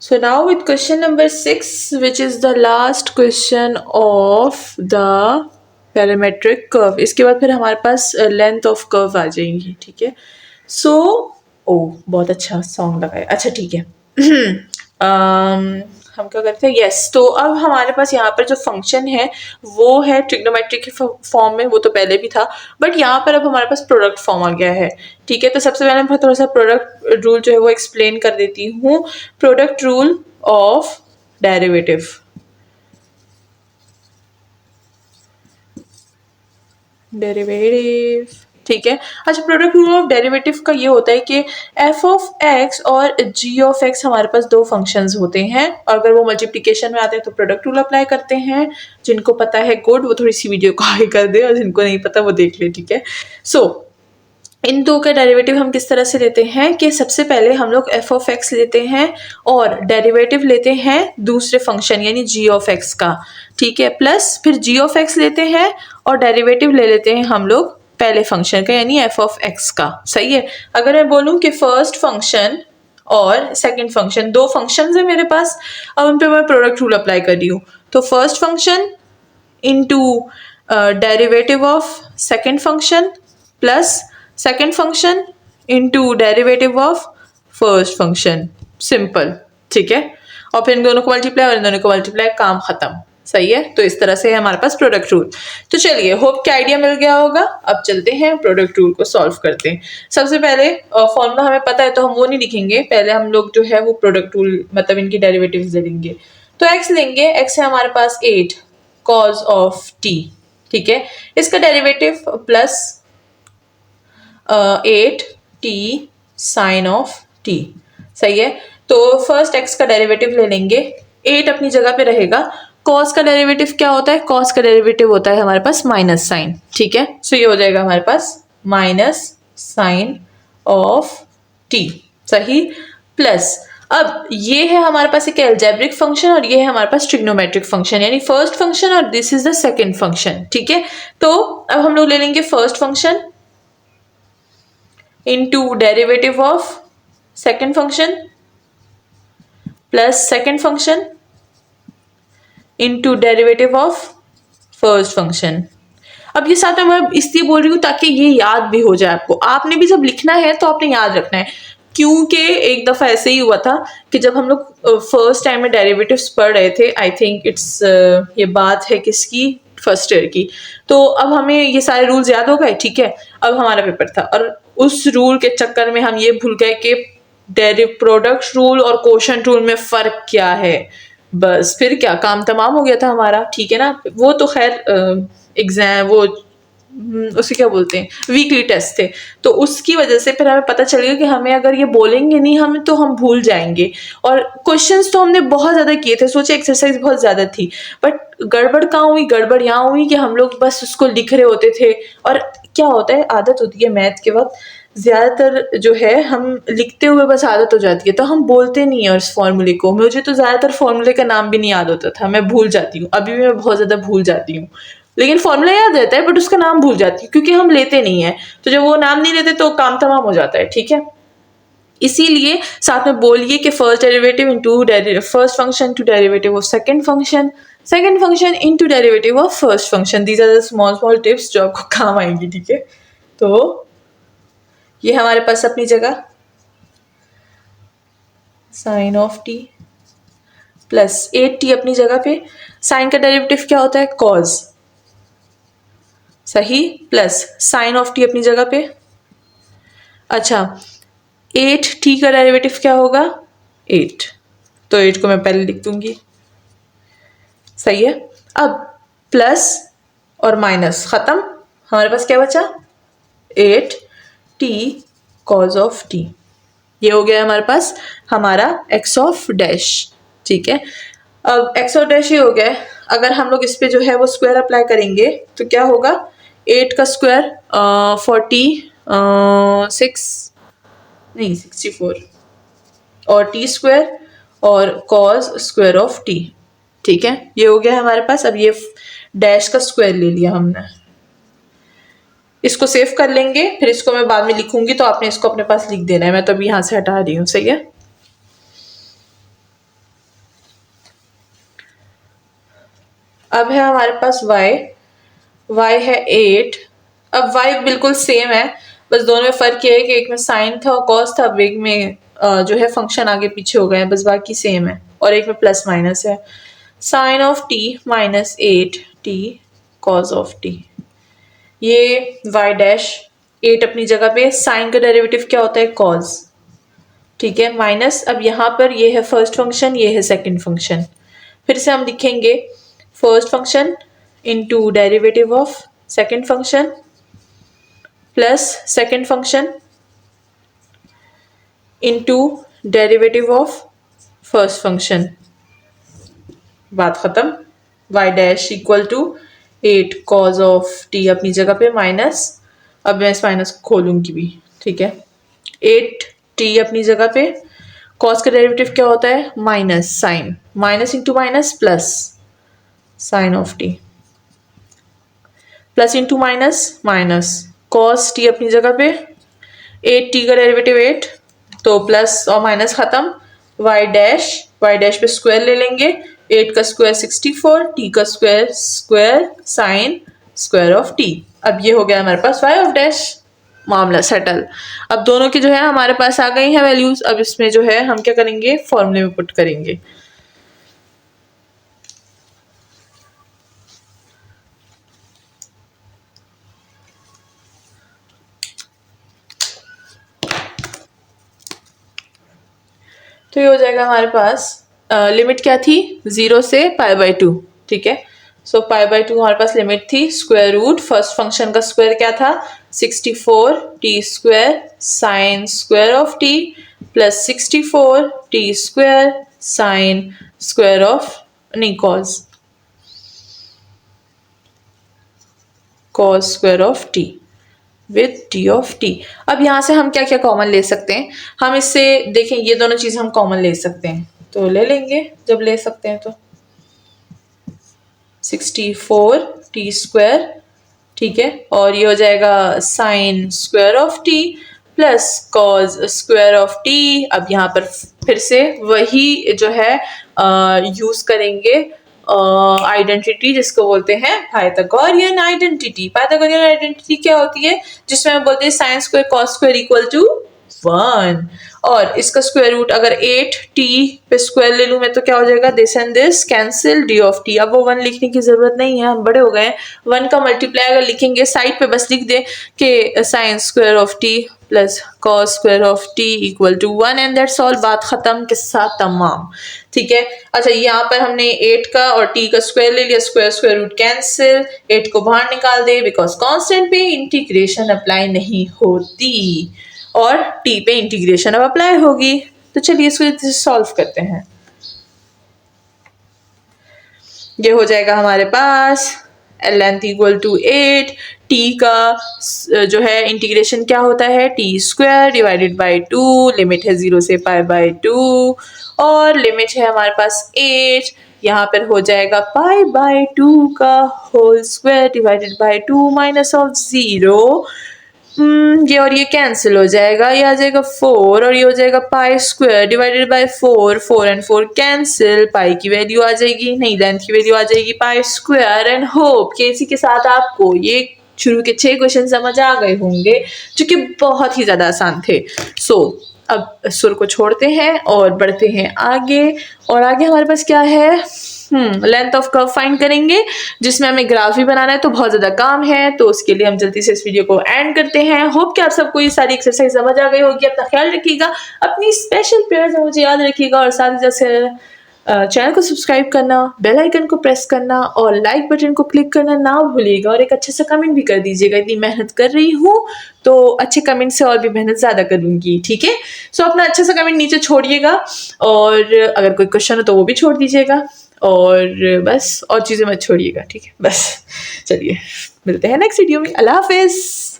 So now with question number 6, which is the last question of the parametric curve. इसके बाद फिर हमारे पास length of curve आ जाएंगी. ठीक है. सो बहुत अच्छा सॉन्ग लगा है. अच्छा ठीक है. हम क्या करते हैं. यस. तो अब हमारे पास यहाँ पर जो फंक्शन है वो है ट्रिग्नोमेट्रिक के फॉर्म में. वो तो पहले भी था, बट यहाँ पर अब हमारे पास प्रोडक्ट फॉर्म आ गया है. ठीक है. तो सबसे पहले मैं थोड़ा सा प्रोडक्ट रूल जो है वो एक्सप्लेन कर देती हूँ. Product rule of derivative. ठीक है. अच्छा, प्रोडक्ट रूल ऑफ डेरिवेटिव का ये होता है कि एफ ऑफ एक्स और जी ऑफ एक्स हमारे पास दो फंक्शंस होते हैं, और अगर वो मल्टीप्लिकेशन में आते हैं तो प्रोडक्ट रूल अप्लाई करते हैं. जिनको पता है गुड, वो थोड़ी सी वीडियो को आगे कर दे, और जिनको नहीं पता वो देख ले. ठीक है. सो इन दो का डेरिवेटिव हम किस तरह से लेते हैं कि सबसे पहले हम लोग एफ ऑफ एक्स लेते हैं और डेरिवेटिव लेते हैं दूसरे फंक्शन यानी जी ऑफ एक्स का. ठीक है. प्लस फिर जी ऑफ एक्स लेते हैं और डेरिवेटिव ले लेते हैं हम लोग पहले फंक्शन का यानी एफ ऑफ एक्स का. सही है. अगर मैं बोलूं कि फर्स्ट फंक्शन और सेकंड फंक्शन, दो फंक्शंस है मेरे पास, अब उन पे मैं प्रोडक्ट रूल अप्लाई कर रही हूँ. तो first function into derivative of second function plus second function into derivative of first function. Simple. ठीक है. और फिर इन दोनों को मल्टीप्लाई और इन दोनों को मल्टीप्लाई, काम खत्म. सही है. तो इस तरह से है हमारे पास प्रोडक्ट रूल. तो चलिए, होप कि आइडिया मिल गया होगा. अब चलते हैं प्रोडक्ट रूल को सॉल्व करते हैं. सबसे पहले फॉर्मूला हमें पता है तो हम वो नहीं लिखेंगे. पहले हम लोग जो है वो प्रोडक्ट रूल मतलब इनकी डेरिवेटिव्स ले लेंगे. तो एक्स लेंगे. एक्स है हमारे पास 8 कॉज ऑफ टी. ठीक है. इसका derivative plus 8 t sine of t. सही है. तो फर्स्ट एक्स का डेरिवेटिव ले लेंगे. 8 अपनी जगह पे रहेगा. कॉस का डेरिवेटिव क्या होता है? कॉस का डेरिवेटिव होता है हमारे पास माइनस साइन. ठीक है. सो ये हो जाएगा हमारे पास माइनस साइन ऑफ टी. सही. प्लस अब ये है हमारे पास एक एल्जेब्रिक फंक्शन और ये है हमारे पास ट्रिग्नोमेट्रिक फंक्शन यानी फर्स्ट फंक्शन और this is the second function. ठीक है. तो अब हम लोग ले लेंगे first function into derivative of second function plus second function into derivative of first function. अब ये साथ में मैं इसलिए बोल रही हूँ ताकि ये याद भी हो जाए आपको. आपने भी जब लिखना है तो आपने याद रखना है, क्योंकि एक दफ़ा ऐसे ही हुआ था कि जब हम लोग फर्स्ट टाइम में डेरिवेटिव्स पढ़ रहे थे, आई थिंक इट्स ये बात है किसकी, फर्स्ट ईयर की. तो अब हमें ये सारे रूल्स याद हो गए. ठीक है. अब हमारा पेपर था और उस रूल के चक्कर में हम ये भूल गए कि प्रोडक्ट रूल और कोशेंट रूल में फ़र्क क्या है. बस फिर क्या, काम तमाम हो गया था हमारा. ठीक है ना. वो तो खैर एग्ज़ाम वो उसे क्या बोलते हैं, वीकली टेस्ट थे, तो उसकी वजह से फिर हमें पता चल गया कि हमें अगर ये बोलेंगे नहीं हम तो हम भूल जाएंगे. और क्वेश्चंस तो हमने बहुत ज़्यादा किए थे, सोचे एक्सरसाइज बहुत ज़्यादा थी, बट गड़बड़ कहाँ हुई, गड़बड़ यहाँ हुई कि हम लोग बस उसको लिख रहे होते थे. और क्या होता है, आदत होती है मैथ के वक्त ज़्यादातर जो है हम लिखते हुए बस आदत हो जाती है, तो हम बोलते नहीं है उस फॉर्मूले को. मुझे तो ज़्यादातर फॉर्मूले का नाम भी नहीं याद होता था, मैं भूल जाती हूँ. अभी भी मैं बहुत ज़्यादा भूल जाती हूँ, लेकिन फॉर्मूला याद रहता है बट उसका नाम भूल जाती हूँ क्योंकि हम लेते नहीं है. तो जब वो नाम नहीं लेते तो काम तमाम हो जाता है. ठीक है. इसीलिए साथ में बोलिए कि first derivative into first function to derivative of second function into derivative of first function. These are the small tips जो आपको काम आएंगी. ठीक है. तो ये हमारे पास अपनी जगह sign of T plus 8t अपनी जगह पे. साइन का डेरिवेटिव क्या होता है? कॉज. सही. प्लस साइन ऑफ टी अपनी जगह पे. अच्छा, 8t का डेरिवेटिव क्या होगा? 8. तो 8 को मैं पहले लिख दूंगी. सही है. अब प्लस और माइनस खत्म. हमारे पास क्या बचा? 8t cause of T. ये हो गया हमारे पास हमारा एक्स ऑफ डैश. ठीक है. अब एक्स ऑफ डैश ये हो गया. अगर हम लोग इस पे जो है वो स्क्वायर अप्लाई करेंगे तो क्या होगा? 8 का स्क्वायर 64 और टी स्क्वायर और कॉज स्क्वायर ऑफ टी. ठीक है. ये हो गया हमारे पास. अब ये डैश का स्क्वायर ले लिया हमने. इसको सेव कर लेंगे, फिर इसको मैं बाद में लिखूंगी तो आपने इसको अपने पास लिख देना है. मैं तो अभी यहाँ से हटा रही हूँ. सही है. अब है हमारे पास y है 8। अब y बिल्कुल सेम है, बस दोनों में फर्क ये है कि एक में साइन था और कॉस था, अब एक में जो है फंक्शन आगे पीछे हो गए हैं, बस बाकी सेम है, और एक में प्लस माइनस है। Sine of t minus 8t cos of t, ये y डैश 8 अपनी जगह पे, साइन का डेरिवेटिव क्या होता है कॉस, ठीक है, माइनस। अब यहाँ पर ये है फर्स्ट फंक्शन, ये है सेकंड फंक्शन, फिर से हम लिखेंगे first function into derivative of second function plus second function into derivative of first function, बात खत्म। y dash equal to 8 cos of t अपनी जगह पे माइनस, अब मैं इस माइनस को खोलूंगी भी, ठीक है, 8t अपनी जगह पे, कॉस का डेरिवेटिव क्या होता है minus sine, minus into minus plus sine of t, plus into minus minus, cos t अपनी जगह पे, 8t का डेरिवेटिव 8, तो प्लस और माइनस खत्म, y डैश पे स्क्वायर ले लेंगे, 8 का स्क्वायर 64, t का square square sine square of t। अब ये हो गया हमारे पास y ऑफ डैश, मामला सेटल। अब दोनों की जो है हमारे पास आ गई है वैल्यूज, अब इसमें जो है हम क्या करेंगे फॉर्मूले में पुट करेंगे। तो ये हो जाएगा हमारे पास, लिमिट क्या थी 0 से π/2, ठीक है, सो π/2 हमारे पास लिमिट थी, स्क्वायर रूट फर्स्ट फंक्शन का स्क्वायर क्या था 64t square sine square of t plus 64t square sine square of नहीं cos square of t with t of t। अब यहाँ से हम क्या क्या कॉमन ले सकते हैं, हम इससे देखें ये दोनों चीज़ हम कॉमन ले सकते हैं, तो ले लेंगे जब ले सकते हैं तो 64t स्क्वायर, ठीक है, और ये हो जाएगा sign square of t plus cos square of t। अब यहाँ पर फिर से वही जो है यूज करेंगे आइडेंटिटी जिसको बोलते हैं पाइथागोरियन आइडेंटिटी। पाइथागोरियन आइडेंटिटी क्या होती है, जिसमें हम बोलते हैं sine square cos square equal to 1, और इसका स्क्वायर रूट अगर 8t पे स्क्वायर ले लूं मैं तो क्या हो जाएगा this and this cancel d of t। अब वो 1 लिखने की जरूरत नहीं है, हम बड़े हो गए, 1 का मल्टीप्लाई अगर लिखेंगे साइड पे बस लिख दे कि sine square of t plus cos square of t equal to 1 and that's all, बात खत्म, किस्सा तमाम, ठीक है। अच्छा यहाँ पर हमने 8 का और t का स्क्वायर ले लिया, स्क्वायर स्क्वायर रूट कैंसिल, 8 को बाहर निकाल दे बिकॉज कांस्टेंट पे इंटीग्रेशन अप्लाई नहीं होती और t पे इंटीग्रेशन अब अप्लाई होगी। तो चलिए इसको सॉल्व करते हैं। ये हो जाएगा हमारे पास लेंथ इक्वल टू 8, t का जो है इंटीग्रेशन क्या होता है t square divided by 2, limit है 0 से π/2 और लिमिट है हमारे पास 8, यहाँ पर हो जाएगा π/2 का whole square divided by 2 minus of 0, ये और ये कैंसिल हो जाएगा, ये आ जाएगा 4 और ये हो जाएगा pi square divided by 4, 4 and 4 cancel, pi की वैल्यू आ जाएगी, नहीं लेंथ की वैल्यू आ जाएगी पाई स्क्वायर। एंड होप कि इसी के साथ आपको ये शुरू के 6 क्वेश्चन समझ आ गए होंगे जो कि बहुत ही ज़्यादा आसान थे। सो अब सुर को छोड़ते हैं और बढ़ते हैं आगे, और आगे हमारे पास क्या है, लेंथ ऑफ कर्व फाइंड करेंगे जिसमें हमें ग्राफ भी बनाना है, तो बहुत ज़्यादा काम है, तो उसके लिए हम जल्दी से इस वीडियो को एंड करते हैं। होप कि आप सबको ये सारी एक्सरसाइज समझ आ गई होगी। अपना ख्याल रखिएगा, अपनी स्पेशल प्रेयर्स मुझे याद रखिएगा, और साथ ही जैसे चैनल को सब्सक्राइब करना, बेल आइकन को प्रेस करना और लाइक बटन को क्लिक करना ना भूलिएगा, और एक अच्छा सा कमेंट भी कर दीजिएगा। इतनी मेहनत कर रही हूँ तो अच्छे कमेंट से और भी मेहनत ज़्यादा करूँगी, ठीक है। सो अपना अच्छा सा कमेंट नीचे छोड़िएगा, और अगर कोई क्वेश्चन हो तो वो भी छोड़ दीजिएगा, और बस और चीज़ें मत छोड़िएगा, ठीक है। बस चलिए मिलते हैं नेक्स्ट वीडियो में, अल्लाह हाफिज़।